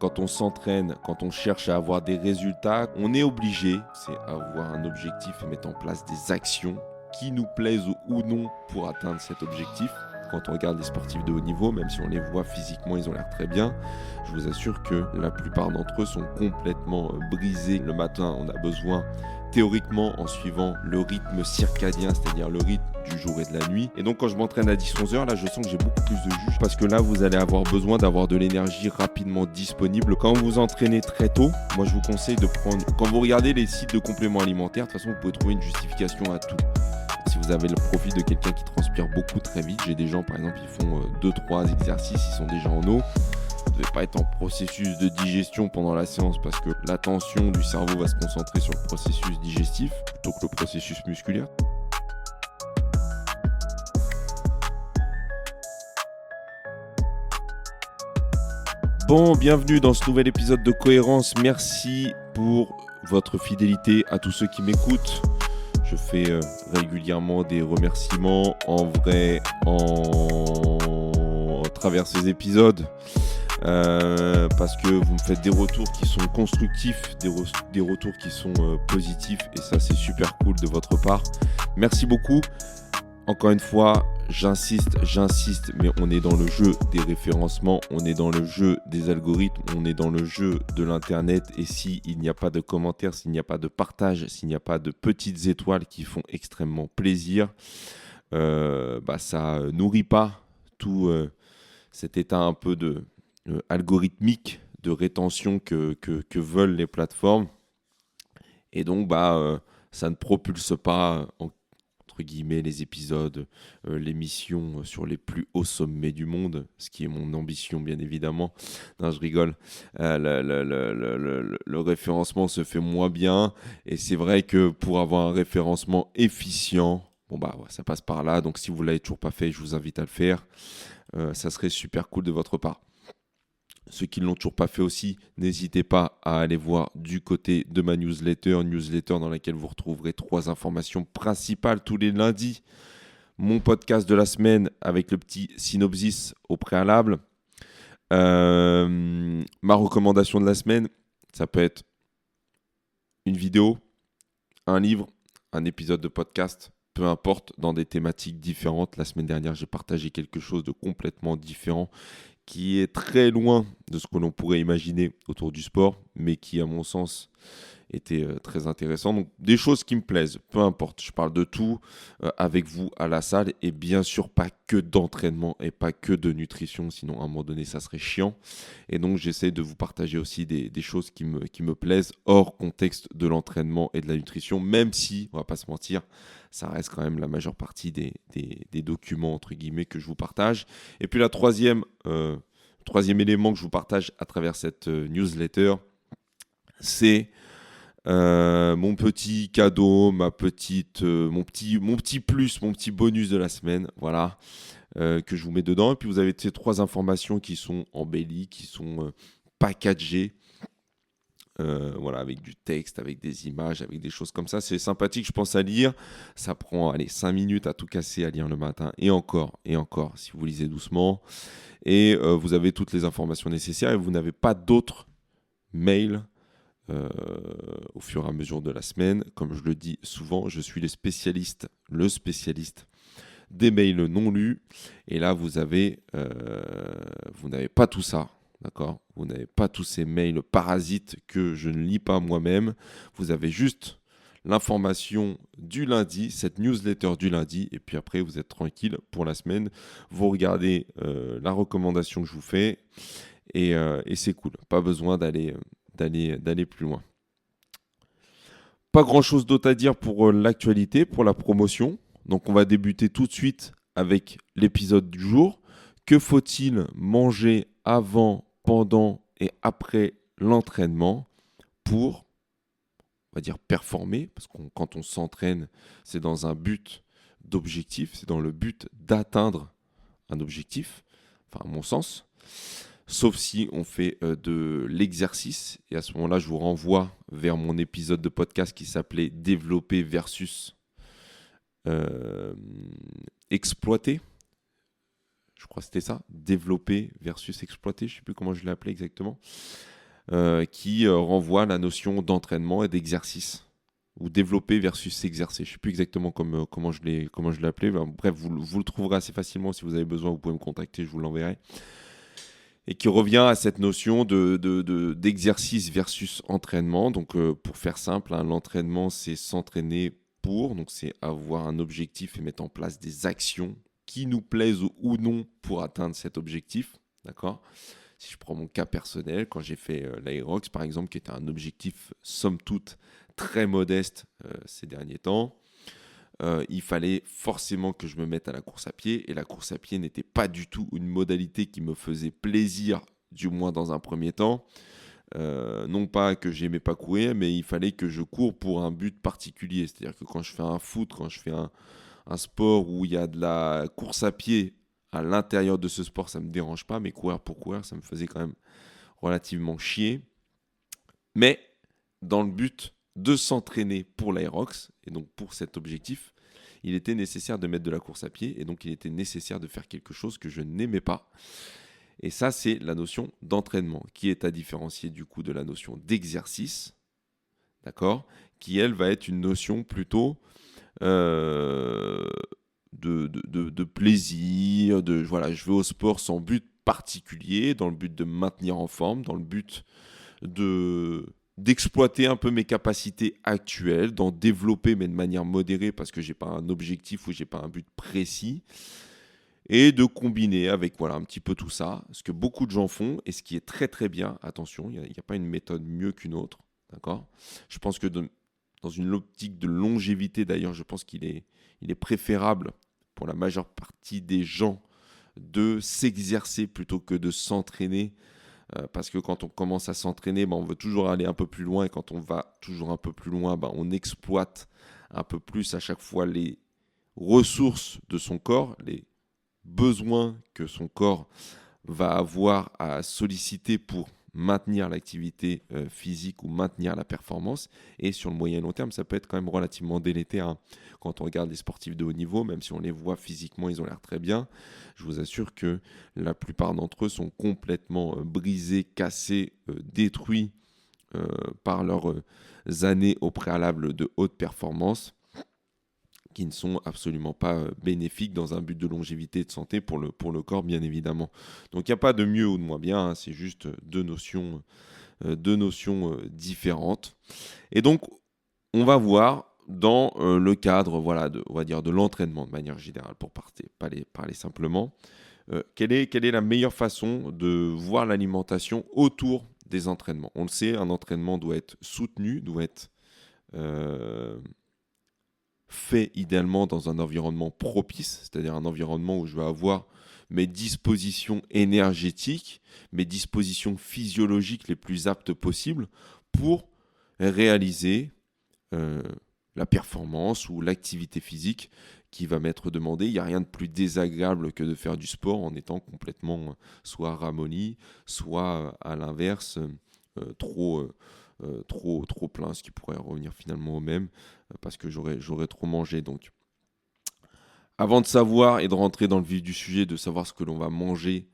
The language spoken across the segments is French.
quand on s'entraîne, quand on cherche à avoir des résultats, on est obligé, c'est avoir un objectif et mettre en place des actions qui nous plaisent ou non pour atteindre cet objectif. Quand on regarde les sportifs de haut niveau, même si on les voit physiquement, ils ont l'air très bien, je vous assure que la plupart d'entre eux sont complètement brisés. Le matin, on a besoin, théoriquement, en suivant le rythme circadien, c'est-à-dire le rythme du jour et de la nuit. Et donc, quand je m'entraîne à 10-11 heures, là, je sens que j'ai beaucoup plus de jus parce que là, vous allez avoir besoin d'avoir de l'énergie rapidement disponible. Quand vous vous entraînez très tôt, moi, je vous conseille de prendre... Quand vous regardez les sites de compléments alimentaires, de toute façon, vous pouvez trouver une justification à tout. Si vous avez le profil de quelqu'un qui transpire beaucoup très vite, j'ai des gens par exemple qui font 2-3 exercices, ils sont déjà en eau. Vous ne devez pas être en processus de digestion pendant la séance parce que l'attention du cerveau va se concentrer sur le processus digestif plutôt que le processus musculaire. Bon, bienvenue dans ce nouvel épisode de Cohérence. Merci pour votre fidélité à tous ceux qui m'écoutent. Je fais régulièrement des remerciements en vrai à travers ces épisodes parce que vous me faites des retours qui sont constructifs, des retours qui sont positifs et ça c'est super cool de votre part. Merci beaucoup. Encore une fois, j'insiste, mais on est dans le jeu des référencements, on est dans le jeu des algorithmes, on est dans le jeu de l'internet et s'il n'y a pas de commentaires, s'il n'y a pas de partage, s'il n'y a pas de petites étoiles qui font extrêmement plaisir, ça nourrit pas tout cet état un peu de algorithmique de rétention que veulent les plateformes et donc ça ne propulse pas entre guillemets, les épisodes, l'émission sur les plus hauts sommets du monde, ce qui est mon ambition, bien évidemment. Non, je rigole. Le référencement se fait moins bien, et c'est vrai que pour avoir un référencement efficient, ça passe par là. Donc, si vous ne l'avez toujours pas fait, je vous invite à le faire. Ça serait super cool de votre part. Ceux qui ne l'ont toujours pas fait aussi, n'hésitez pas à aller voir du côté de ma newsletter dans laquelle vous retrouverez 3 informations principales tous les lundis. Mon podcast de la semaine avec le petit synopsis au préalable. Ma recommandation de la semaine, ça peut être une vidéo, un livre, un épisode de podcast, peu importe, dans des thématiques différentes. La semaine dernière, j'ai partagé quelque chose de complètement différent qui est très loin de ce que l'on pourrait imaginer autour du sport, mais qui, à mon sens, était très intéressant. Donc, des choses qui me plaisent, peu importe. Je parle de tout avec vous à la salle et bien sûr pas que d'entraînement et pas que de nutrition, sinon à un moment donné, ça serait chiant. Et donc, j'essaie de vous partager aussi des choses qui me plaisent hors contexte de l'entraînement et de la nutrition, même si, on va pas se mentir, ça reste quand même la majeure partie des documents, entre guillemets, que je vous partage. Et puis, troisième élément que je vous partage à travers cette newsletter, c'est mon petit cadeau, mon petit plus, mon petit bonus de la semaine, voilà, que je vous mets dedans. Et puis vous avez ces 3 informations qui sont embellies, qui sont packagées, voilà, avec du texte, avec des images, avec des choses comme ça. C'est sympathique, je pense, à lire. Ça prend 5 minutes à tout casser à lire le matin. Et encore, si vous lisez doucement. Et vous avez toutes les informations nécessaires et vous n'avez pas d'autres mails au fur et à mesure de la semaine. Comme je le dis souvent, je suis le spécialiste des mails non lus. Et là, vous n'avez pas tout ça, d'accord ? Vous n'avez pas tous ces mails parasites que je ne lis pas moi-même. Vous avez juste l'information du lundi, cette newsletter du lundi, et puis après, vous êtes tranquille pour la semaine. Vous regardez la recommandation que je vous fais, et c'est cool. Pas besoin d'aller plus loin. Pas grand-chose d'autre à dire pour l'actualité, pour la promotion. Donc on va débuter tout de suite avec l'épisode du jour. Que faut-il manger avant, pendant et après l'entraînement pour, on va dire, performer? Parce que quand on s'entraîne, c'est dans un but d'objectif, c'est dans le but d'atteindre un objectif, enfin à mon sens. Sauf si on fait de l'exercice. Et à ce moment-là, je vous renvoie vers mon épisode de podcast qui s'appelait « Développer versus exploiter ». Je crois que c'était ça. « Développer versus exploiter ». Je ne sais plus comment je l'ai appelé exactement. qui renvoie à la notion d'entraînement et d'exercice, ou développer versus s'exercer. Je ne sais plus exactement comment je l'ai appelé. Bref, vous le trouverez assez facilement. Si vous avez besoin, vous pouvez me contacter, je vous l'enverrai. Et qui revient à cette notion d'exercice versus entraînement. Donc, pour faire simple, l'entraînement, c'est s'entraîner donc c'est avoir un objectif et mettre en place des actions qui nous plaisent ou non pour atteindre cet objectif. D'accord ? Si je prends mon cas personnel, quand j'ai fait l'Aerox, par exemple, qui était un objectif, somme toute, très modeste ces derniers temps, il fallait forcément que je me mette à la course à pied. Et la course à pied n'était pas du tout une modalité qui me faisait plaisir, du moins dans un premier temps. Non pas que j'aimais pas courir, mais il fallait que je cours pour un but particulier. C'est-à-dire que quand je fais un foot, quand je fais un sport où il y a de la course à pied à l'intérieur de ce sport, ça ne me dérange pas, mais courir pour courir, ça me faisait quand même relativement chier. Mais dans le but de s'entraîner pour l'Aerox, et donc pour cet objectif, il était nécessaire de mettre de la course à pied, et donc il était nécessaire de faire quelque chose que je n'aimais pas. Et ça, c'est la notion d'entraînement, qui est à différencier du coup de la notion d'exercice, d'accord, qui elle va être une notion plutôt de plaisir, voilà, je vais au sport sans but particulier, dans le but de me maintenir en forme, dans le but d'exploiter un peu mes capacités actuelles, d'en développer mais de manière modérée parce que j'ai pas un objectif ou j'ai pas un but précis, et de combiner avec voilà un petit peu tout ça, ce que beaucoup de gens font et ce qui est très très bien. Attention, il n'y a pas une méthode mieux qu'une autre, d'accord ? Je pense que dans une optique de longévité d'ailleurs, je pense qu'il est préférable pour la majeure partie des gens de s'exercer plutôt que de s'entraîner. Parce que quand on commence à s'entraîner, on veut toujours aller un peu plus loin. Et quand on va toujours un peu plus loin, on exploite un peu plus à chaque fois les ressources de son corps, les besoins que son corps va avoir à solliciter pour maintenir l'activité physique ou maintenir la performance. Et sur le moyen et long terme, ça peut être quand même relativement délétère. Hein. Quand on regarde les sportifs de haut niveau, même si on les voit physiquement, ils ont l'air très bien, je vous assure que la plupart d'entre eux sont complètement brisés, cassés, détruits par leurs années au préalable de haute performance, qui ne sont absolument pas bénéfiques dans un but de longévité et de santé pour le corps, bien évidemment. Donc il n'y a pas de mieux ou de moins bien, hein, c'est juste deux notions différentes. Et donc, on va voir dans le cadre on va dire de l'entraînement de manière générale, pour parler simplement, quelle est la meilleure façon de voir l'alimentation autour des entraînements. On le sait, un entraînement doit être soutenu, doit être fait idéalement dans un environnement propice, c'est-à-dire un environnement où je vais avoir mes dispositions énergétiques, mes dispositions physiologiques les plus aptes possibles pour réaliser la performance ou l'activité physique qui va m'être demandée. Il n'y a rien de plus désagréable que de faire du sport en étant complètement soit ramolli, soit à l'inverse trop plein, ce qui pourrait revenir finalement au même parce que j'aurais trop mangé. Donc, avant de savoir et de rentrer dans le vif du sujet, de savoir ce que l'on va manger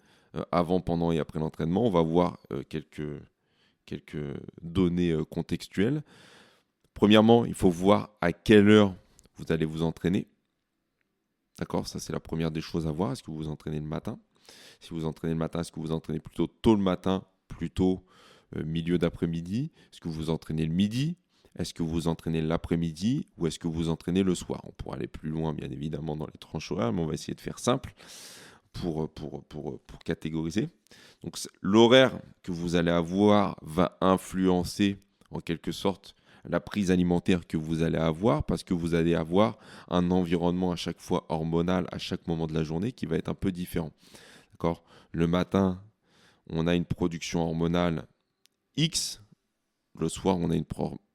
avant, pendant et après l'entraînement, on va voir quelques données contextuelles. Premièrement, il faut voir à quelle heure vous allez vous entraîner. D'accord ? Ça, c'est la première des choses à voir. Est-ce que vous vous entraînez le matin ? Si vous vous entraînez le matin, est-ce que vous vous entraînez plutôt tôt le matin, plutôt milieu d'après-midi ? Est-ce que vous vous entraînez le midi ? Est-ce que vous vous entraînez l'après-midi ou est-ce que vous vous entraînez le soir ? On pourra aller plus loin, bien évidemment, dans les tranches horaires, mais on va essayer de faire simple pour catégoriser. Donc, l'horaire que vous allez avoir va influencer, en quelque sorte, la prise alimentaire que vous allez avoir parce que vous allez avoir un environnement à chaque fois hormonal à chaque moment de la journée qui va être un peu différent. D'accord ? Le matin, on a une production hormonale X. Le soir, on a une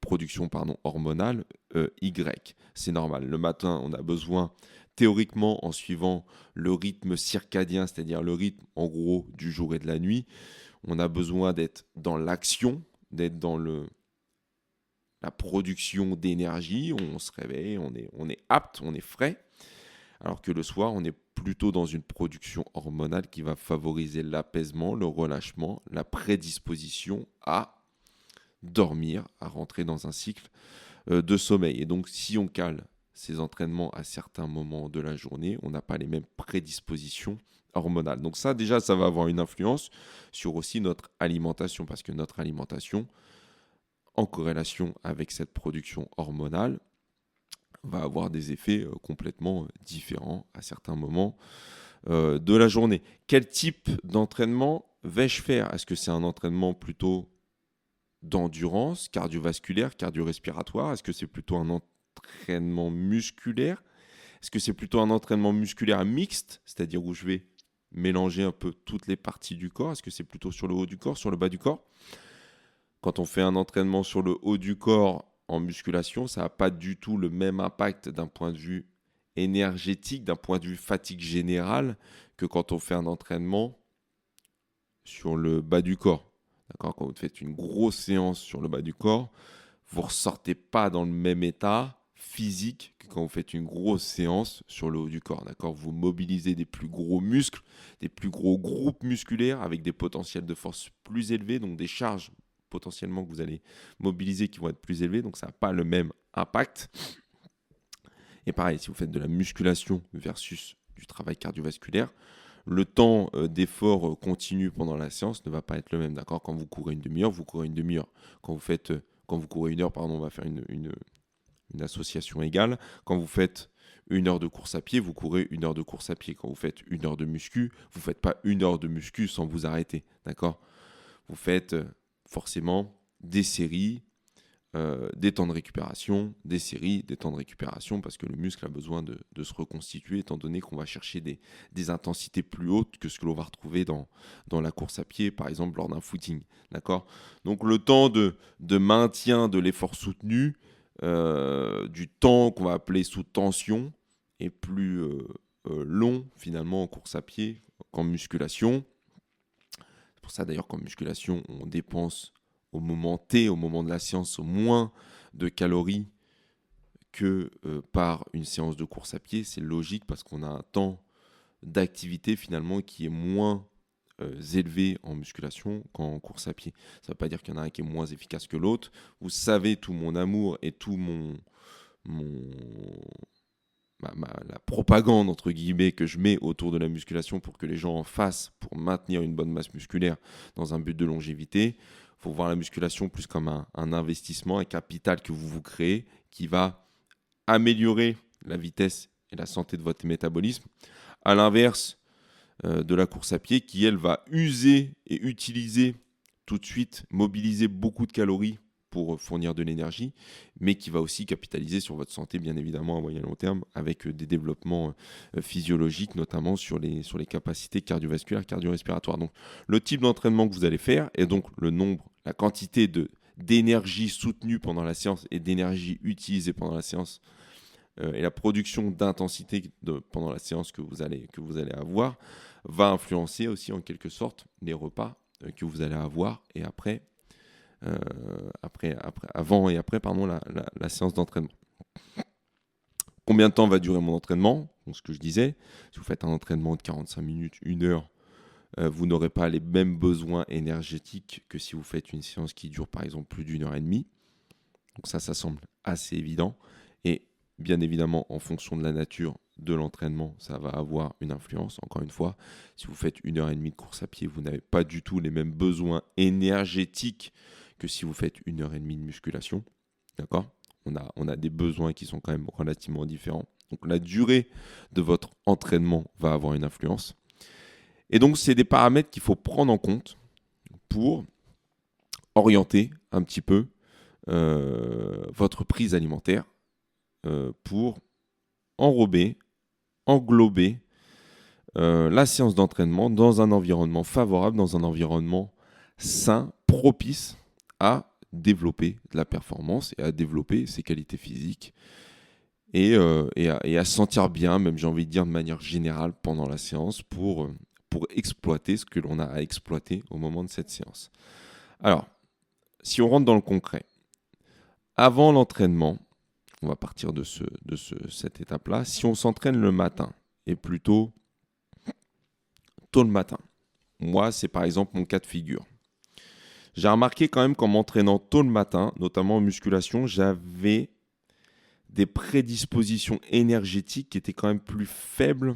production hormonale Y. C'est normal. Le matin, on a besoin, théoriquement, en suivant le rythme circadien, c'est-à-dire le rythme, en gros, du jour et de la nuit, on a besoin d'être dans l'action, d'être dans la production d'énergie. On se réveille, on est apte, on est frais. Alors que le soir, on est plutôt dans une production hormonale qui va favoriser l'apaisement, le relâchement, la prédisposition à dormir, à rentrer dans un cycle de sommeil. Et donc, si on cale ces entraînements à certains moments de la journée, on n'a pas les mêmes prédispositions hormonales. Donc ça, déjà, ça va avoir une influence sur aussi notre alimentation, parce que notre alimentation, en corrélation avec cette production hormonale, va avoir des effets complètement différents à certains moments de la journée. Quel type d'entraînement vais-je faire? Est-ce que c'est un entraînement plutôt d'endurance, cardiovasculaire, cardio-respiratoire? Est-ce que c'est plutôt un entraînement musculaire? Est-ce que c'est plutôt un entraînement musculaire mixte, c'est-à-dire où je vais mélanger un peu toutes les parties du corps? Est-ce que c'est plutôt sur le haut du corps, sur le bas du corps? Quand on fait un entraînement sur le haut du corps en musculation, ça n'a pas du tout le même impact d'un point de vue énergétique, d'un point de vue fatigue générale, que quand on fait un entraînement sur le bas du corps. D'accord? Quand vous faites une grosse séance sur le bas du corps, vous ne ressortez pas dans le même état physique que quand vous faites une grosse séance sur le haut du corps. D'accord? Vous mobilisez des plus gros muscles, des plus gros groupes musculaires avec des potentiels de force plus élevés, donc des charges potentiellement que vous allez mobiliser qui vont être plus élevées, donc ça n'a pas le même impact. Et pareil, si vous faites de la musculation versus du travail cardiovasculaire, le temps d'effort continu pendant la séance ne va pas être le même. D'accord? Quand vous courez une demi-heure, vous courez une demi-heure. Quand vous courez une heure, pardon, on va faire une association égale. Quand vous faites une heure de course à pied, vous courez une heure de course à pied. Quand vous faites une heure de muscu, vous ne faites pas une heure de muscu sans vous arrêter. D'accord? Vous faites forcément des séries, des temps de récupération, des séries, des temps de récupération, parce que le muscle a besoin de se reconstituer, étant donné qu'on va chercher des intensités plus hautes que ce que l'on va retrouver dans la course à pied, par exemple lors d'un footing. D'accord? Donc le temps de maintien de l'effort soutenu, du temps qu'on va appeler sous tension, est plus long finalement en course à pied qu'en musculation. C'est pour ça d'ailleurs qu'en musculation, on dépense au moment T, au moment de la séance, moins de calories que par une séance de course à pied. C'est logique parce qu'on a un temps d'activité finalement qui est moins élevé en musculation qu'en course à pied. Ça ne veut pas dire qu'il y en a un qui est moins efficace que l'autre. Vous savez tout mon amour et tout la propagande entre guillemets que je mets autour de la musculation pour que les gens en fassent pour maintenir une bonne masse musculaire dans un but de longévité. Il faut voir la musculation plus comme un investissement, un capital que vous créez qui va améliorer la vitesse et la santé de votre métabolisme. À l'inverse de la course à pied qui, elle, va user et utiliser tout de suite, mobiliser beaucoup de calories pour fournir de l'énergie, mais qui va aussi capitaliser sur votre santé, bien évidemment, à moyen et long terme, avec des développements physiologiques, notamment sur les capacités cardiovasculaires, cardio-respiratoires. Donc, le type d'entraînement que vous allez faire, et donc le nombre, la quantité d'énergie soutenue pendant la séance et d'énergie utilisée pendant la séance, et la production d'intensité pendant la séance que vous allez avoir, va influencer aussi en quelque sorte les repas que vous allez avoir et avant et après la séance d'entraînement. Combien de temps va durer mon entraînement? Donc, ce que je disais, si vous faites un entraînement de 45 minutes, 1 heure, vous n'aurez pas les mêmes besoins énergétiques que si vous faites une séance qui dure par exemple plus d'1 heure et demie. Donc ça semble assez évident. Et bien évidemment, en fonction de la nature de l'entraînement, ça va avoir une influence. Encore une fois, si vous faites 1 heure et demie de course à pied, vous n'avez pas du tout les mêmes besoins énergétiques que si vous faites 1 heure et demie de musculation. D'accord ? On a des besoins qui sont quand même relativement différents. Donc la durée de votre entraînement va avoir une influence. Et donc, c'est des paramètres qu'il faut prendre en compte pour orienter un petit peu votre prise alimentaire pour englober la séance d'entraînement dans un environnement favorable, dans un environnement sain, propice à développer de la performance et à développer ses qualités physiques et à se sentir bien, même j'ai envie de dire de manière générale pendant la séance pour exploiter ce que l'on a à exploiter au moment de cette séance. Alors, si on rentre dans le concret, avant l'entraînement, On va partir de cette étape-là. Si on s'entraîne le matin, et plutôt tôt le matin, moi, c'est par exemple mon cas de figure. J'ai remarqué quand même qu'en m'entraînant tôt le matin, notamment en musculation, j'avais des prédispositions énergétiques qui étaient quand même plus faibles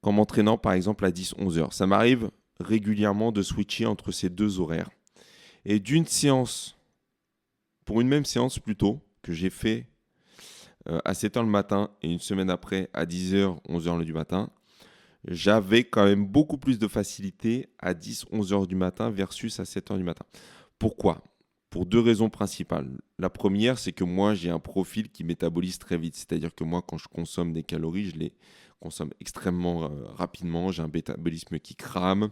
qu'en m'entraînant par exemple à 10-11 heures. Ça m'arrive régulièrement de switcher entre ces deux horaires. Et d'une séance, pour une même séance plutôt, que j'ai fait à 7 heures le matin et une semaine après à 10 heures, 11 heures du matin, j'avais quand même beaucoup plus de facilité à 10-11 heures du matin versus à 7 heures du matin. Pourquoi ? Pour deux raisons principales. La première, c'est que moi, j'ai un profil qui métabolise très vite. C'est-à-dire que moi, quand je consomme des calories, je les consomme extrêmement rapidement. J'ai un métabolisme qui crame.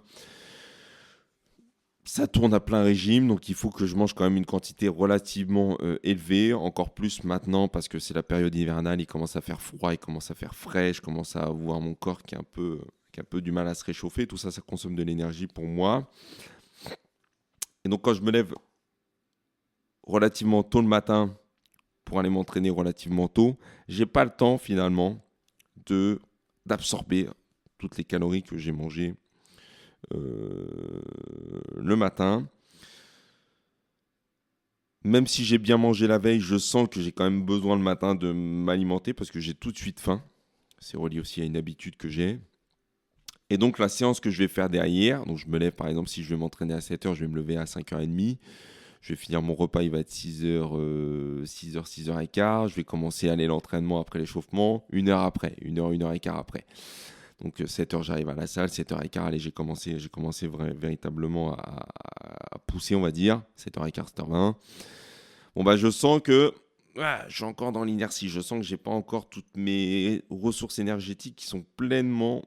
Ça tourne à plein régime, donc il faut que je mange quand même une quantité relativement élevée, encore plus maintenant parce que c'est la période hivernale, il commence à faire froid, il commence à faire frais, je commence à voir mon corps qui a un peu du mal à se réchauffer, tout ça, ça consomme de l'énergie pour moi. Et donc quand je me lève relativement tôt le matin pour aller m'entraîner relativement tôt, j'ai pas le temps finalement d'absorber toutes les calories que j'ai mangées le matin. Même si j'ai bien mangé la veille, je sens que j'ai quand même besoin le matin de m'alimenter parce que j'ai tout de suite faim. C'est relié aussi à une habitude que j'ai. Et donc la séance que je vais faire derrière, donc je me lève par exemple, si je vais m'entraîner à 7h, je vais me lever à 5h30. Je vais finir mon repas, il va être 6h, 6h, 6h15. Je vais commencer à aller à l'entraînement après l'échauffement, 1 heure après, 1 heure, 1 heure et quart après. Donc 7h, j'arrive à la salle, 7h15, allez, j'ai commencé véritablement à pousser, on va dire, 7h15, 7h20. Bon, bah, je sens que je suis encore dans l'inertie, je sens que je n'ai pas encore toutes mes ressources énergétiques qui sont pleinement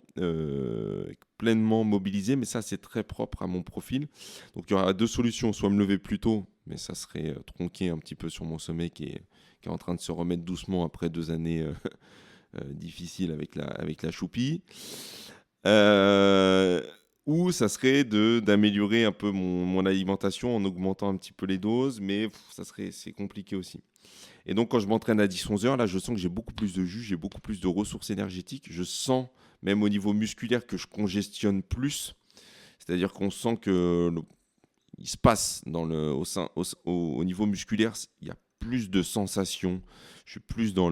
mobilisées, mais ça, c'est très propre à mon profil. Donc, il y aura deux solutions, soit me lever plus tôt, mais ça serait tronquer un petit peu sur mon sommeil qui est en train de se remettre doucement après 2 années difficile avec la choupie, ou ça serait d'améliorer un peu mon alimentation en augmentant un petit peu les doses, mais c'est compliqué aussi. Et donc quand je m'entraîne à 10-11 heures, là je sens que j'ai beaucoup plus de jus, j'ai beaucoup plus de ressources énergétiques, je sens même au niveau musculaire que je congestionne plus, c'est-à-dire qu'on sent que il se passe au niveau musculaire, il y a plus de sensations, je suis plus dans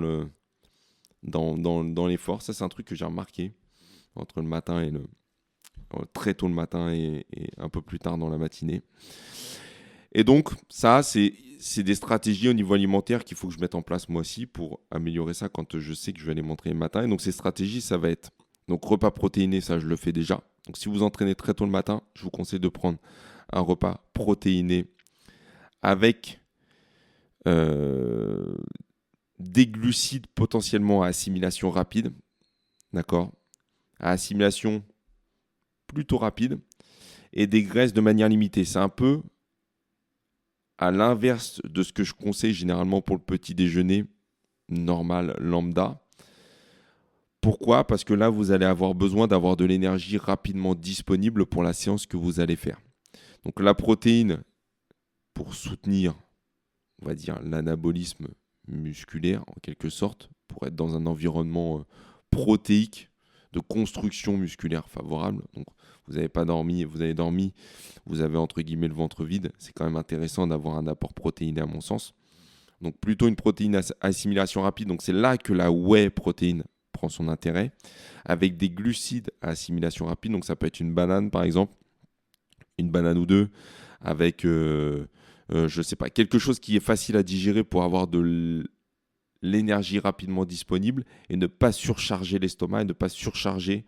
l'effort. Ça, c'est un truc que j'ai remarqué entre le matin et très tôt le matin et un peu plus tard dans la matinée. Et donc, ça, c'est des stratégies au niveau alimentaire qu'il faut que je mette en place moi aussi pour améliorer ça quand je sais que je vais aller m'entraîner le matin. Et donc, ces stratégies, ça va être donc repas protéiné, ça, je le fais déjà. Donc, si vous entraînez très tôt le matin, je vous conseille de prendre un repas protéiné avec des glucides potentiellement à assimilation rapide, d'accord, à assimilation plutôt rapide, et des graisses de manière limitée. C'est un peu à l'inverse de ce que je conseille généralement pour le petit déjeuner normal, lambda. Pourquoi ? Parce que là, vous allez avoir besoin d'avoir de l'énergie rapidement disponible pour la séance que vous allez faire. Donc la protéine, pour soutenir, on va dire, l'anabolisme musculaire en quelque sorte, pour être dans un environnement protéique de construction musculaire favorable. Donc vous n'avez pas dormi, vous avez dormi, vous avez entre guillemets le ventre vide. C'est quand même intéressant d'avoir un apport protéiné à mon sens. Donc plutôt une protéine à assimilation rapide. Donc c'est là que la whey protéine prend son intérêt, avec des glucides à assimilation rapide. Donc ça peut être une banane par exemple, une banane ou deux, avec je sais pas, quelque chose qui est facile à digérer pour avoir de l'énergie rapidement disponible et ne pas surcharger l'estomac et ne pas surcharger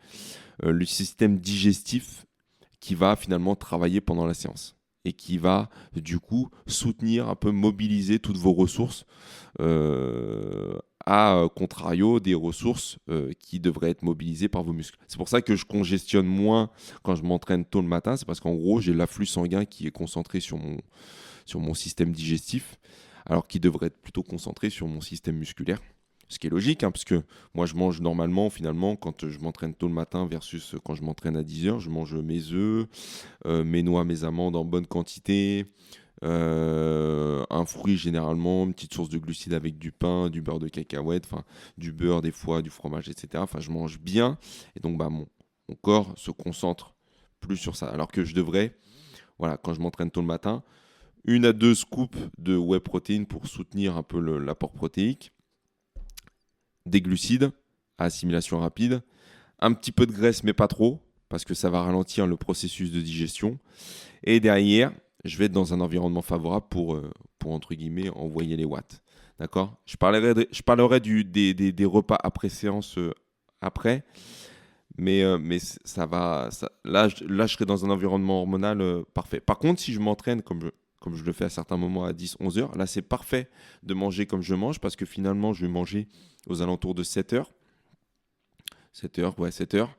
le système digestif qui va finalement travailler pendant la séance et qui va du coup soutenir, un peu mobiliser toutes vos ressources à contrario des ressources qui devraient être mobilisées par vos muscles. C'est pour ça que je congestionne moins quand je m'entraîne tôt le matin, c'est parce qu'en gros j'ai l'afflux sanguin qui est concentré sur mon système digestif, alors qu'il devrait être plutôt concentré sur mon système musculaire. Ce qui est logique, parce que moi je mange normalement, finalement, quand je m'entraîne tôt le matin versus quand je m'entraîne à 10h, je mange mes œufs, mes noix, mes amandes en bonne quantité, un fruit généralement, une petite source de glucides avec du pain, du beurre de cacahuète, enfin du beurre des fois, du fromage, etc. Enfin, je mange bien et donc mon corps se concentre plus sur ça. Alors que je devrais, voilà, quand je m'entraîne tôt le matin, 1 à 2 scoops de whey protéine pour soutenir un peu l'apport protéique, des glucides à assimilation rapide, un petit peu de graisse mais pas trop parce que ça va ralentir le processus de digestion. Et derrière, je vais être dans un environnement favorable pour entre guillemets, envoyer les watts. D'accord ? Je parlerai des repas après séance après, mais ça va. Là, je serai dans un environnement hormonal parfait. Par contre, si je m'entraîne comme je le fais à certains moments à 10-11 heures, là, c'est parfait de manger comme je mange parce que finalement, je vais manger aux alentours de 7 heures. 7 heures, ouais, 7 heures.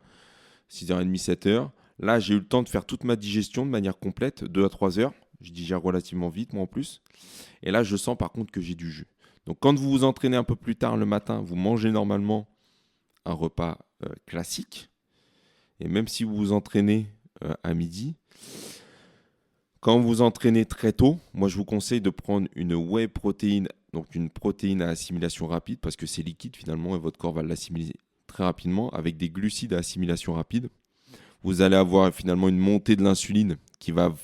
6h30, 7 heures. Là, j'ai eu le temps de faire toute ma digestion de manière complète, 2 à 3 heures. Je digère relativement vite, moi en plus. Et là, je sens par contre que j'ai du jus. Donc, quand vous vous entraînez un peu plus tard le matin, vous mangez normalement un repas classique. Et même si vous vous entraînez à midi, quand vous vous entraînez très tôt, moi je vous conseille de prendre une whey protéine, donc une protéine à assimilation rapide, parce que c'est liquide finalement et votre corps va l'assimiler très rapidement avec des glucides à assimilation rapide. Vous allez avoir finalement une montée de l'insuline qui va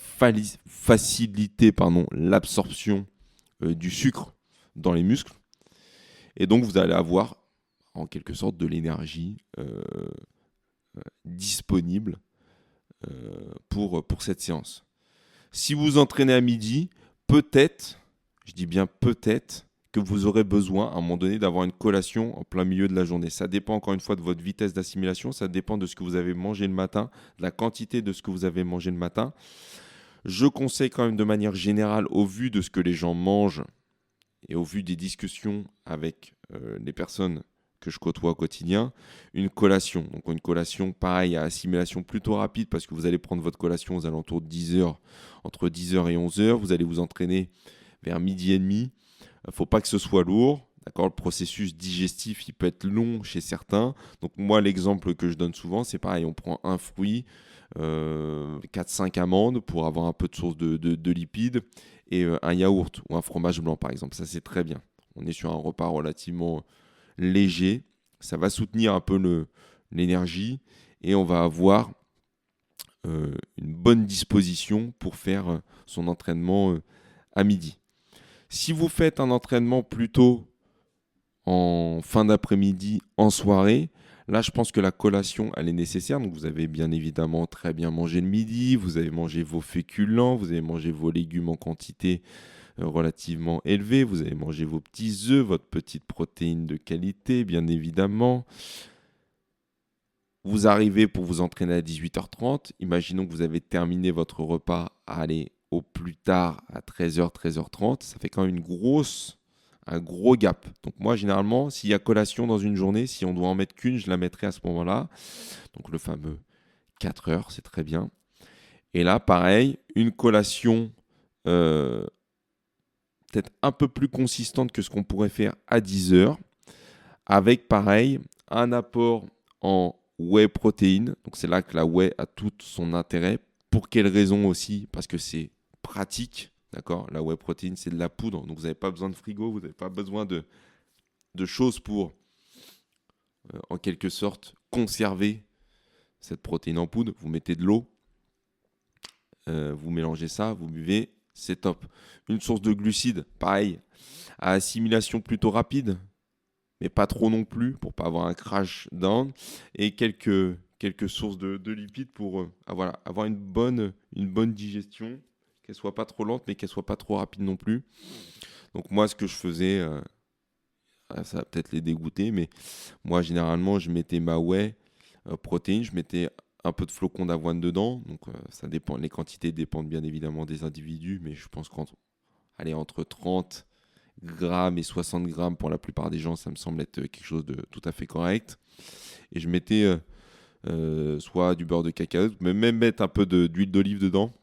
faciliter l'absorption du sucre dans les muscles. Et donc, vous allez avoir en quelque sorte de l'énergie disponible pour cette séance. Si vous entraînez à midi, peut-être, je dis bien peut-être, que vous aurez besoin à un moment donné d'avoir une collation en plein milieu de la journée. Ça dépend encore une fois de votre vitesse d'assimilation, ça dépend de ce que vous avez mangé le matin, de la quantité de ce que vous avez mangé le matin. Je conseille quand même de manière générale, au vu de ce que les gens mangent et au vu des discussions avec les personnes que je côtoie au quotidien, une collation. Donc une collation, pareil, à assimilation plutôt rapide parce que vous allez prendre votre collation aux alentours de 10 heures, entre 10 heures et 11 heures. Vous allez vous entraîner vers midi et demi. Il ne faut pas que ce soit lourd. D'accord, le processus digestif, il peut être long chez certains. Donc moi, l'exemple que je donne souvent, c'est pareil, on prend un fruit, 4-5 amandes pour avoir un peu de source de lipides et un yaourt ou un fromage blanc, par exemple. Ça, c'est très bien. On est sur un repas relativement léger. Ça va soutenir un peu l'énergie et on va avoir une bonne disposition pour faire son entraînement à midi. Si vous faites un entraînement plutôt en fin d'après-midi, en soirée, là, je pense que la collation, elle est nécessaire. Donc, vous avez bien évidemment très bien mangé le midi, vous avez mangé vos féculents, vous avez mangé vos légumes en quantité relativement élevée, vous avez mangé vos petits œufs, votre petite protéine de qualité, bien évidemment. Vous arrivez pour vous entraîner à 18h30. Imaginons que vous avez terminé votre repas à aller au plus tard à 13h, 13h30. Ça fait quand même un gros gap. Donc moi, généralement, s'il y a collation dans une journée, si on doit en mettre qu'une, je la mettrai à ce moment-là. Donc le fameux 4 heures, c'est très bien. Et là, pareil, une collation peut-être un peu plus consistante que ce qu'on pourrait faire à 10 heures, avec pareil, un apport en whey protéine. Donc c'est là que la whey a tout son intérêt. Pour quelle raison aussi ? Parce que c'est pratique. D'accord ? La whey protéine, c'est de la poudre. Donc vous n'avez pas besoin de frigo, vous n'avez pas besoin de choses pour, en quelque sorte, conserver cette protéine en poudre. Vous mettez de l'eau, vous mélangez ça, vous buvez, c'est top. Une source de glucides, pareil, à assimilation plutôt rapide, mais pas trop non plus, pour pas avoir un crash down, et quelques sources de lipides pour avoir une bonne digestion, qu'elle soit pas trop lente, mais qu'elle soit pas trop rapide non plus. Donc moi, ce que je faisais, ça va peut-être les dégoûter, mais moi, généralement, je mettais ma whey protéine, je mettais un peu de flocons d'avoine dedans, donc ça dépend, les quantités dépendent bien évidemment des individus, mais je pense entre 30 grammes et 60 grammes pour la plupart des gens, ça me semble être quelque chose de tout à fait correct. Et je mettais soit du beurre de cacao, mais même mettre un peu d'huile d'olive dedans.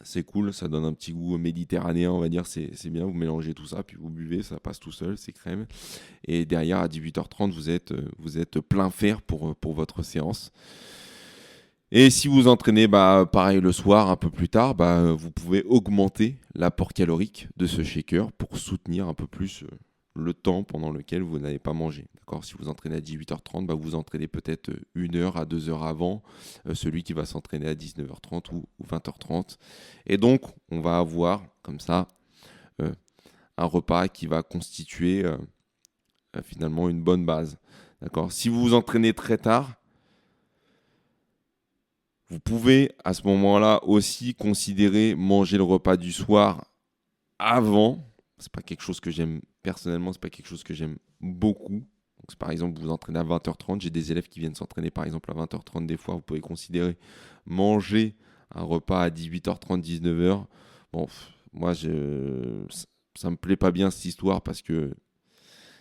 C'est cool, ça donne un petit goût méditerranéen, on va dire, c'est bien. Vous mélangez tout ça, puis vous buvez, ça passe tout seul, c'est crème. Et derrière, à 18h30, vous êtes plein fer pour votre séance. Et si vous entraînez pareil le soir, un peu plus tard, vous pouvez augmenter l'apport calorique de ce shaker pour soutenir un peu plus le temps pendant lequel vous n'avez pas mangé. D'accord ? Si vous entraînez à 18h30, vous entraînez peut-être 1 heure à 2 heures avant celui qui va s'entraîner à 19h30 ou 20h30. Et donc, on va avoir comme ça euh, un repas qui va constituer finalement une bonne base. D'accord ? Si vous vous entraînez très tard, vous pouvez à ce moment-là aussi considérer manger le repas du soir avant. C'est pas quelque chose que j'aime personnellement, c'est pas quelque chose que j'aime beaucoup. Donc, par exemple, vous vous entraînez à 20h30, j'ai des élèves qui viennent s'entraîner par exemple à 20h30 des fois, vous pouvez considérer manger un repas à 18h30, 19h. Bon, moi ça me plaît pas bien cette histoire parce que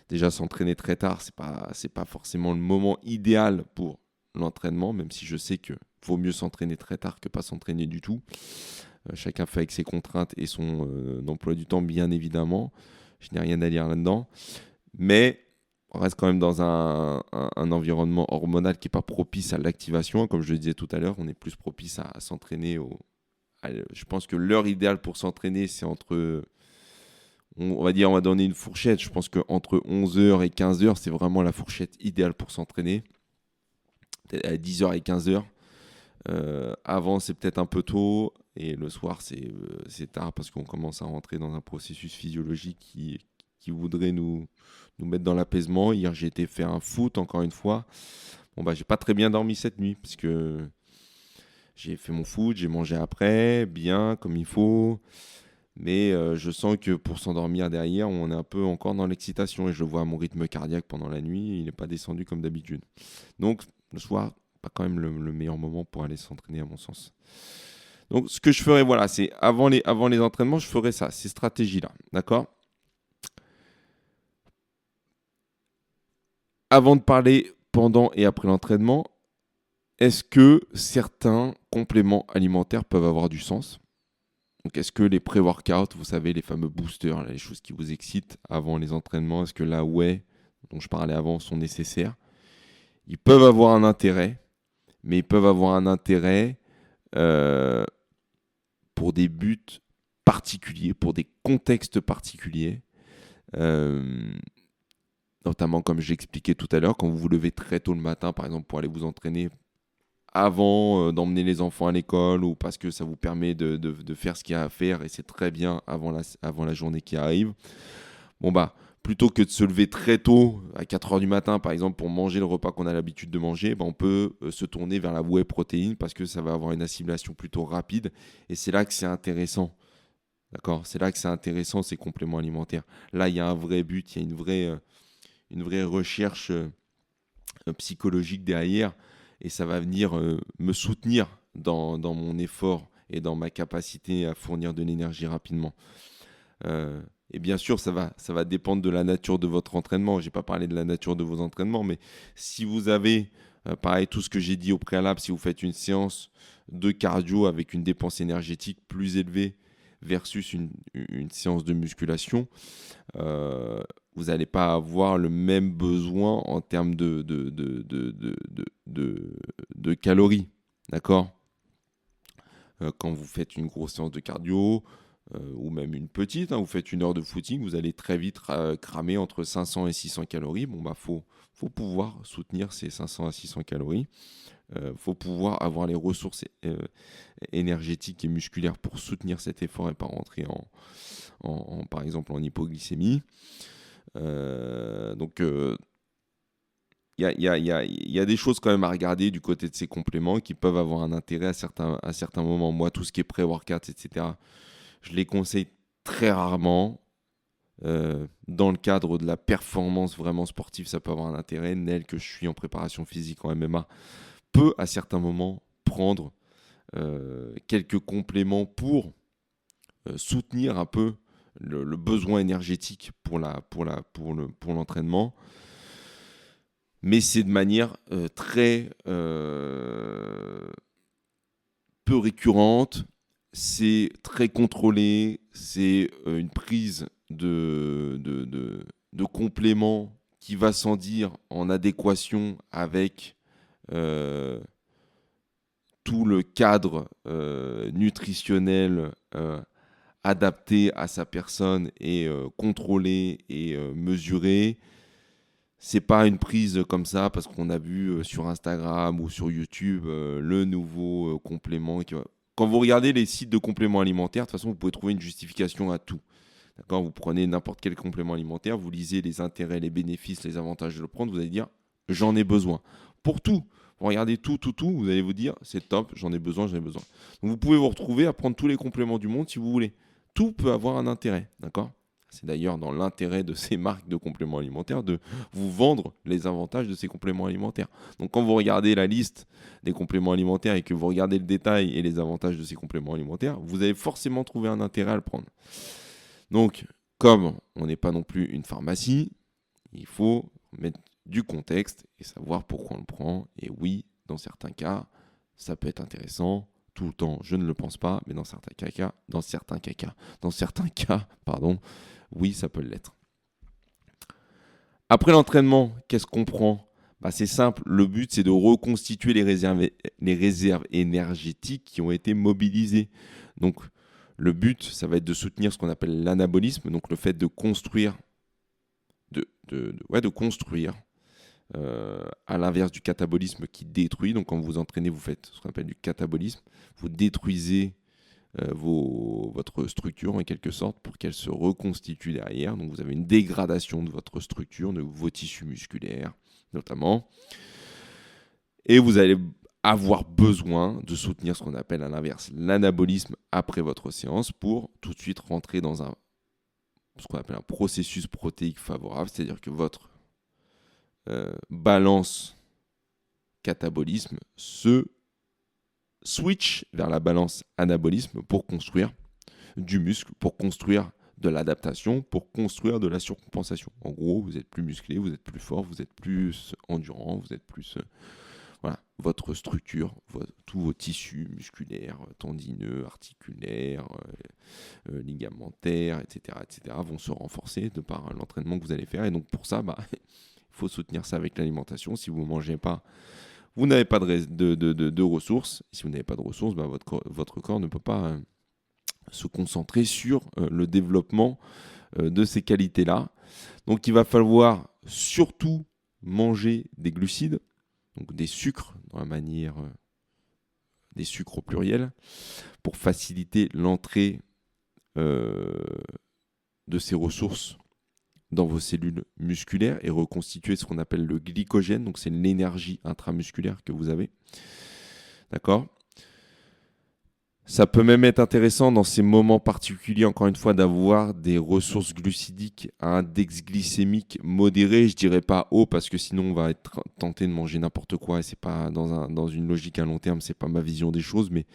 déjà s'entraîner très tard, c'est pas forcément le moment idéal pour l'entraînement, même si je sais que vaut mieux s'entraîner très tard que pas s'entraîner du tout. Chacun fait avec ses contraintes et son emploi du temps, bien évidemment. Je n'ai rien à dire là-dedans. Mais on reste quand même dans un environnement hormonal qui n'est pas propice à l'activation. Comme je le disais tout à l'heure, on est plus propice à s'entraîner. Je pense que l'heure idéale pour s'entraîner, c'est entre... On va donner une fourchette. Je pense qu'entre 11h et 15h, c'est vraiment la fourchette idéale pour s'entraîner. Peut-être à 10h et 15h. Avant, c'est peut-être un peu tôt. Et le soir, c'est tard parce qu'on commence à rentrer dans un processus physiologique qui voudrait nous mettre dans l'apaisement. Hier, j'ai été faire un foot, encore une fois. Bon, j'ai pas très bien dormi cette nuit parce que j'ai fait mon foot, j'ai mangé après, bien, comme il faut. Mais je sens que pour s'endormir derrière, on est un peu encore dans l'excitation et je le vois à mon rythme cardiaque pendant la nuit, il n'est pas descendu comme d'habitude. Donc le soir, pas quand même le meilleur moment pour aller s'entraîner à mon sens. Donc ce que je ferais, voilà, c'est avant les entraînements, je ferais ça, ces stratégies-là, d'accord ? Avant de parler pendant et après l'entraînement, est-ce que certains compléments alimentaires peuvent avoir du sens ? Donc, est-ce que les pré-workouts, vous savez, les fameux boosters, là, les choses qui vous excitent avant les entraînements, est-ce que la whey, dont je parlais avant, sont nécessaires ? Ils peuvent avoir un intérêt, mais ils peuvent avoir un intérêt euh, pour des buts particuliers, pour des contextes particuliers. Euh, Notamment, comme j'expliquais tout à l'heure, quand vous vous levez très tôt le matin, par exemple, pour aller vous entraîner avant d'emmener les enfants à l'école ou parce que ça vous permet de faire ce qu'il y a à faire et c'est très bien avant la journée qui arrive. Bon plutôt que de se lever très tôt, à 4 heures du matin par exemple, pour manger le repas qu'on a l'habitude de manger, on peut se tourner vers la whey protéine parce que ça va avoir une assimilation plutôt rapide et c'est là que c'est intéressant. D'accord ? C'est là que c'est intéressant ces compléments alimentaires. Là, il y a un vrai but, il y a une vraie recherche psychologique derrière et ça va venir me soutenir dans mon effort et dans ma capacité à fournir de l'énergie rapidement. Et bien sûr, ça va dépendre de la nature de votre entraînement. Je n'ai pas parlé de la nature de vos entraînements, mais si vous avez, pareil, tout ce que j'ai dit au préalable, si vous faites une séance de cardio avec une dépense énergétique plus élevée versus une séance de musculation, vous n'allez pas avoir le même besoin en termes de calories. D'accord ? Quand vous faites une grosse séance de cardio, ou même une petite, vous faites 1 heure de footing, vous allez très vite cramer entre 500 et 600 calories. Faut pouvoir soutenir ces 500 à 600 calories. Faut pouvoir avoir les ressources énergétiques et musculaires pour soutenir cet effort et pas rentrer par exemple en hypoglycémie. Donc, il y a des choses quand même à regarder du côté de ces compléments qui peuvent avoir un intérêt à certains moments. Moi, tout ce qui est pré-workout, etc., je les conseille très rarement. Dans le cadre de la performance vraiment sportive, ça peut avoir un intérêt. Nel, que je suis en préparation physique en MMA, peut à certains moments prendre quelques compléments pour soutenir un peu le besoin énergétique pour l'entraînement. Mais c'est de manière très peu récurrente, c'est très contrôlé, c'est une prise de compléments qui va sans dire en adéquation avec tout le cadre nutritionnel adapté à sa personne et contrôlé et mesuré. C'est pas une prise comme ça parce qu'on a vu sur Instagram ou sur YouTube le nouveau complément. Quand vous regardez les sites de compléments alimentaires, de toute façon, vous pouvez trouver une justification à tout. D'accord ? Vous prenez n'importe quel complément alimentaire, vous lisez les intérêts, les bénéfices, les avantages de le prendre, vous allez dire j'en ai besoin. Pour tout. Vous regardez tout, vous allez vous dire c'est top, j'en ai besoin. Donc vous pouvez vous retrouver à prendre tous les compléments du monde si vous voulez. Tout peut avoir un intérêt. D'accord ? C'est d'ailleurs dans l'intérêt de ces marques de compléments alimentaires de vous vendre les avantages de ces compléments alimentaires. Donc quand vous regardez la liste des compléments alimentaires et que vous regardez le détail et les avantages de ces compléments alimentaires, vous allez forcément trouver un intérêt à le prendre. Donc, comme on n'est pas non plus une pharmacie, il faut mettre du contexte et savoir pourquoi on le prend. Et oui, dans certains cas, ça peut être intéressant. Tout le temps, je ne le pense pas, mais dans certains cas, oui, ça peut l'être. Après l'entraînement, qu'est-ce qu'on prend ? C'est simple, le but c'est de reconstituer les réserves énergétiques qui ont été mobilisées. Donc le but, ça va être de soutenir ce qu'on appelle l'anabolisme, donc le fait de construire, à l'inverse du catabolisme qui détruit. Donc quand vous vous entraînez, vous faites ce qu'on appelle du catabolisme, vous détruisez votre structure en quelque sorte pour qu'elle se reconstitue derrière. Donc vous avez une dégradation de votre structure, de vos tissus musculaires notamment. Et vous allez avoir besoin de soutenir ce qu'on appelle à l'inverse l'anabolisme après votre séance pour tout de suite rentrer dans ce qu'on appelle un processus protéique favorable, c'est-à-dire que votre balance catabolisme se switch vers la balance anabolisme pour construire du muscle, pour construire de l'adaptation, pour construire de la surcompensation. En gros, vous êtes plus musclé, vous êtes plus fort, vous êtes plus endurant, vous êtes plus... votre structure, tous vos tissus musculaires, tendineux, articulaires, ligamentaires, etc., vont se renforcer de par l'entraînement que vous allez faire. Et donc pour ça, il faut soutenir ça avec l'alimentation. Si vous ne mangez pas, vous n'avez pas de ressources. Si vous n'avez pas de ressources, votre corps ne peut pas se concentrer sur le développement de ces qualités-là. Donc il va falloir surtout manger des glucides, donc des sucres dans la manière des sucres au pluriel, pour faciliter l'entrée de ces ressources dans vos cellules musculaires et reconstituer ce qu'on appelle le glycogène, donc c'est l'énergie intramusculaire que vous avez. D'accord ? Ça peut même être intéressant dans ces moments particuliers, encore une fois, d'avoir des ressources glucidiques à index glycémique modéré. Je ne dirais pas haut parce que sinon on va être tenté de manger n'importe quoi et c'est pas dans une logique à long terme, c'est pas ma vision des choses, mais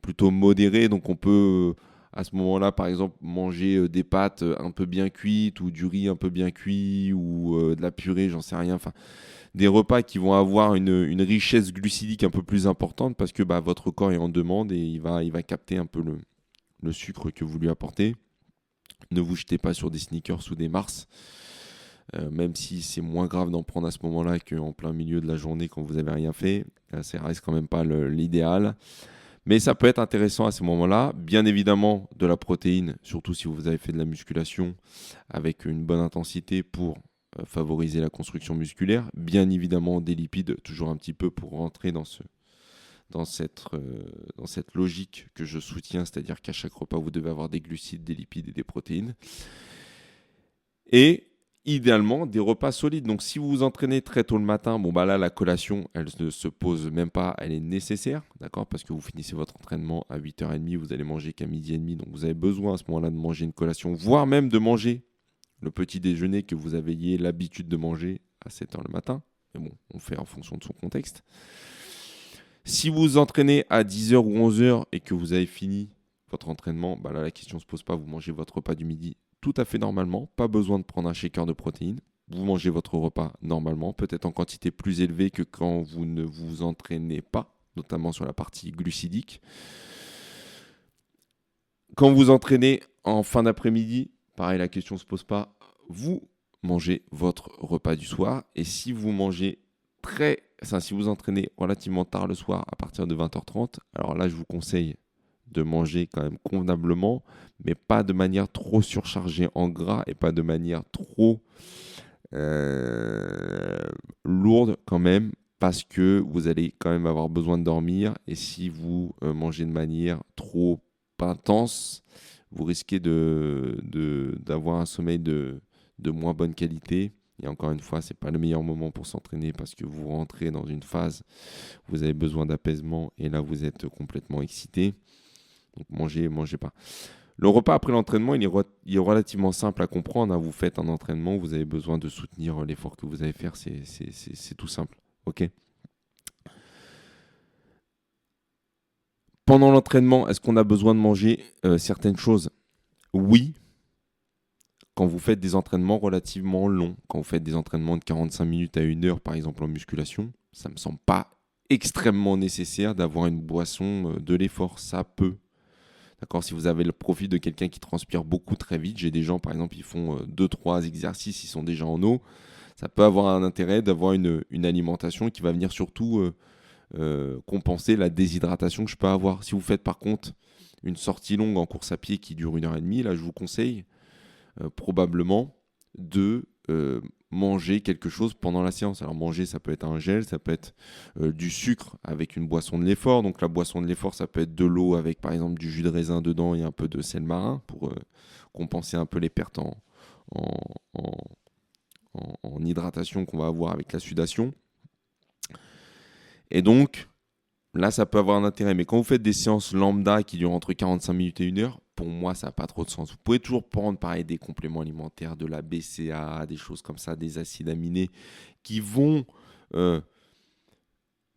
plutôt modéré. Donc on peut à ce moment-là, par exemple, manger des pâtes un peu bien cuites ou du riz un peu bien cuit ou de la purée, j'en sais rien. Enfin, des repas qui vont avoir une richesse glucidique un peu plus importante parce que votre corps est en demande et il va capter un peu le sucre que vous lui apportez. Ne vous jetez pas sur des Snickers ou des Mars, même si c'est moins grave d'en prendre à ce moment-là qu'en plein milieu de la journée quand vous n'avez rien fait. Ça reste quand même pas l'idéal. Mais ça peut être intéressant à ce moment-là. Bien évidemment, de la protéine, surtout si vous avez fait de la musculation avec une bonne intensité pour favoriser la construction musculaire. Bien évidemment, des lipides, toujours un petit peu pour rentrer dans cette logique que je soutiens, c'est-à-dire qu'à chaque repas, vous devez avoir des glucides, des lipides et des protéines. Et idéalement, des repas solides. Donc, si vous vous entraînez très tôt le matin, là, la collation, elle ne se pose même pas, elle est nécessaire, d'accord ? Parce que vous finissez votre entraînement à 8h30, vous allez manger qu'à 12h30, donc vous avez besoin à ce moment-là de manger une collation, voire même de manger le petit déjeuner que vous avez l'habitude de manger à 7h le matin. Mais bon, on fait en fonction de son contexte. Si vous vous entraînez à 10h ou 11h et que vous avez fini votre entraînement, là, la question ne se pose pas, vous mangez votre repas du midi tout à fait normalement, pas besoin de prendre un shaker de protéines. Vous mangez votre repas normalement, peut-être en quantité plus élevée que quand vous ne vous entraînez pas, notamment sur la partie glucidique. Quand vous entraînez en fin d'après-midi, pareil, la question ne se pose pas, vous mangez votre repas du soir. Et si vous mangez si vous entraînez relativement tard le soir à partir de 20h30, alors là, je vous conseille de manger quand même convenablement, mais pas de manière trop surchargée en gras et pas de manière trop lourde quand même, parce que vous allez quand même avoir besoin de dormir. Et si vous mangez de manière trop intense, vous risquez d'avoir un sommeil de moins bonne qualité. Et encore une fois, ce n'est pas le meilleur moment pour s'entraîner parce que vous rentrez dans une phase où vous avez besoin d'apaisement et là, vous êtes complètement excité. Donc, mangez pas. Le repas après l'entraînement, il est relativement simple à comprendre. Vous faites un entraînement, vous avez besoin de soutenir l'effort que vous allez faire. C'est tout simple. OK ? Pendant l'entraînement, est-ce qu'on a besoin de manger certaines choses ? Oui. Quand vous faites des entraînements relativement longs, quand vous faites des entraînements de 45 minutes à 1 heure, par exemple en musculation, ça ne me semble pas extrêmement nécessaire d'avoir une boisson de l'effort. Ça peut. D'accord, si vous avez le profil de quelqu'un qui transpire beaucoup très vite, j'ai des gens par exemple qui font 2-3 exercices, ils sont déjà en eau, ça peut avoir un intérêt d'avoir une alimentation qui va venir surtout compenser la déshydratation que je peux avoir. Si vous faites par contre une sortie longue en course à pied qui dure 1h30, là je vous conseille probablement de manger quelque chose pendant la séance. Alors manger, ça peut être un gel, ça peut être du sucre avec une boisson de l'effort. Donc la boisson de l'effort, ça peut être de l'eau avec par exemple du jus de raisin dedans et un peu de sel marin pour compenser un peu les pertes en hydratation qu'on va avoir avec la sudation. Et donc là, ça peut avoir un intérêt. Mais quand vous faites des séances lambda qui durent entre 45 minutes et 1 heure, pour moi, ça n'a pas trop de sens. Vous pouvez toujours prendre, pareil, des compléments alimentaires, de la BCA, des choses comme ça, des acides aminés qui vont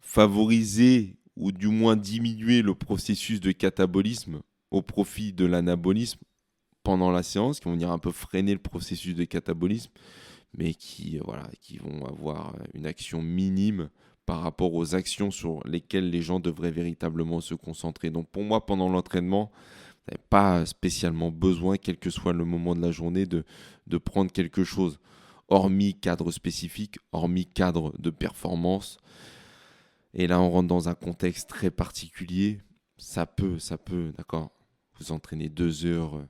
favoriser ou du moins diminuer le processus de catabolisme au profit de l'anabolisme pendant la séance, qui vont venir un peu freiner le processus de catabolisme, mais qui vont avoir une action minime par rapport aux actions sur lesquelles les gens devraient véritablement se concentrer. Donc pour moi, pendant l'entraînement, vous n'avez pas spécialement besoin, quel que soit le moment de la journée, de prendre quelque chose, hormis cadre spécifique, hormis cadre de performance. Et là, on rentre dans un contexte très particulier. Ça peut, d'accord. Vous entraînez 2 heures,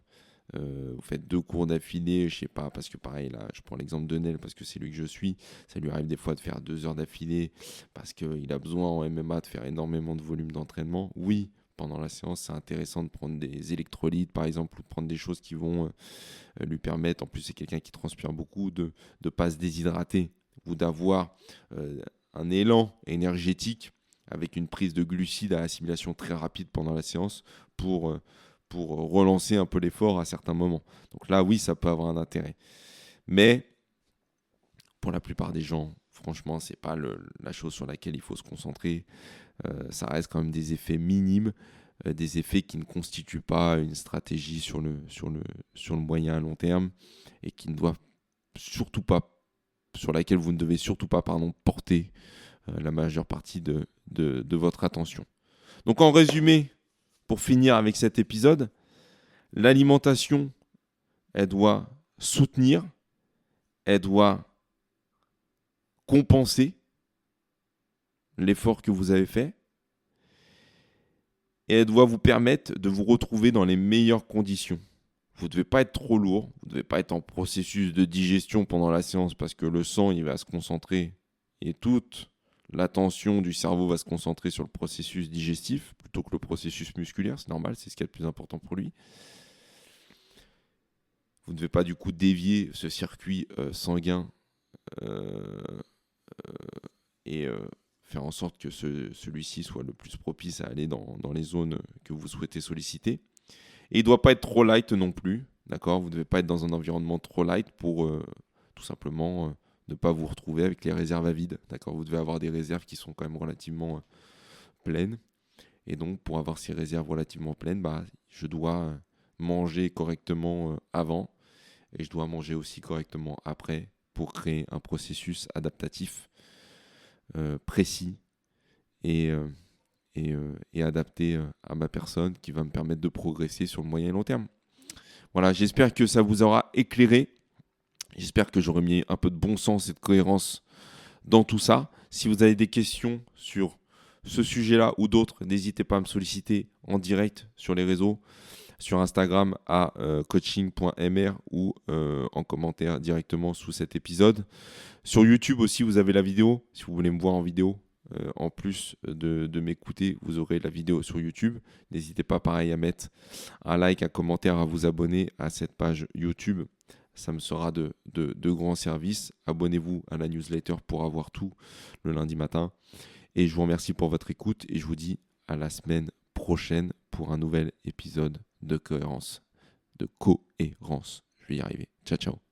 vous faites 2 cours d'affilée, je sais pas, parce que pareil, là, je prends l'exemple de Nel parce que c'est lui que je suis. Ça lui arrive des fois de faire 2 heures d'affilée parce qu'il a besoin en MMA de faire énormément de volume d'entraînement. Oui, pendant la séance, c'est intéressant de prendre des électrolytes, par exemple, ou de prendre des choses qui vont lui permettre, en plus c'est quelqu'un qui transpire beaucoup, de ne pas se déshydrater ou d'avoir un élan énergétique avec une prise de glucides à assimilation très rapide pendant la séance pour relancer un peu l'effort à certains moments. Donc là, oui, ça peut avoir un intérêt. Mais pour la plupart des gens, franchement, ce n'est pas la chose sur laquelle il faut se concentrer. Ça reste quand même des effets minimes, des effets qui ne constituent pas une stratégie sur le moyen à long terme et qui ne doivent surtout pas, sur laquelle vous ne devez surtout pas porter la majeure partie de votre attention. Donc en résumé, pour finir avec cet épisode, l'alimentation, elle doit soutenir, elle doit compenser l'effort que vous avez fait et elle doit vous permettre de vous retrouver dans les meilleures conditions. Vous ne devez pas être trop lourd, vous ne devez pas être en processus de digestion pendant la séance parce que le sang il va se concentrer et toute l'attention du cerveau va se concentrer sur le processus digestif plutôt que le processus musculaire, c'est normal, c'est ce qui est le plus important pour lui. Vous ne devez pas du coup dévier ce circuit sanguin et faire en sorte que celui-ci soit le plus propice à aller dans les zones que vous souhaitez solliciter. Et il ne doit pas être trop light non plus, d'accord ? Vous ne devez pas être dans un environnement trop light pour tout simplement ne pas vous retrouver avec les réserves à vide, d'accord ? Vous devez avoir des réserves qui sont quand même relativement pleines. Et donc, pour avoir ces réserves relativement pleines, je dois manger correctement avant et je dois manger aussi correctement après pour créer un processus adaptatif précis et adapté à ma personne qui va me permettre de progresser sur le moyen et long terme. Voilà, j'espère que ça vous aura éclairé. J'espère que j'aurai mis un peu de bon sens et de cohérence dans tout ça. Si vous avez des questions sur ce sujet-là ou d'autres, n'hésitez pas à me solliciter en direct sur les réseaux, sur Instagram à coaching.mr ou en commentaire directement sous cet épisode. Sur YouTube aussi, vous avez la vidéo. Si vous voulez me voir en vidéo, en plus de m'écouter, vous aurez la vidéo sur YouTube. N'hésitez pas pareil à mettre un like, un commentaire, à vous abonner à cette page YouTube. Ça me sera de grands services. Abonnez-vous à la newsletter pour avoir tout le lundi matin. Et je vous remercie pour votre écoute et je vous dis à la semaine prochaine pour un nouvel épisode de cohérence, de cohérence. Je vais y arriver. Ciao, ciao.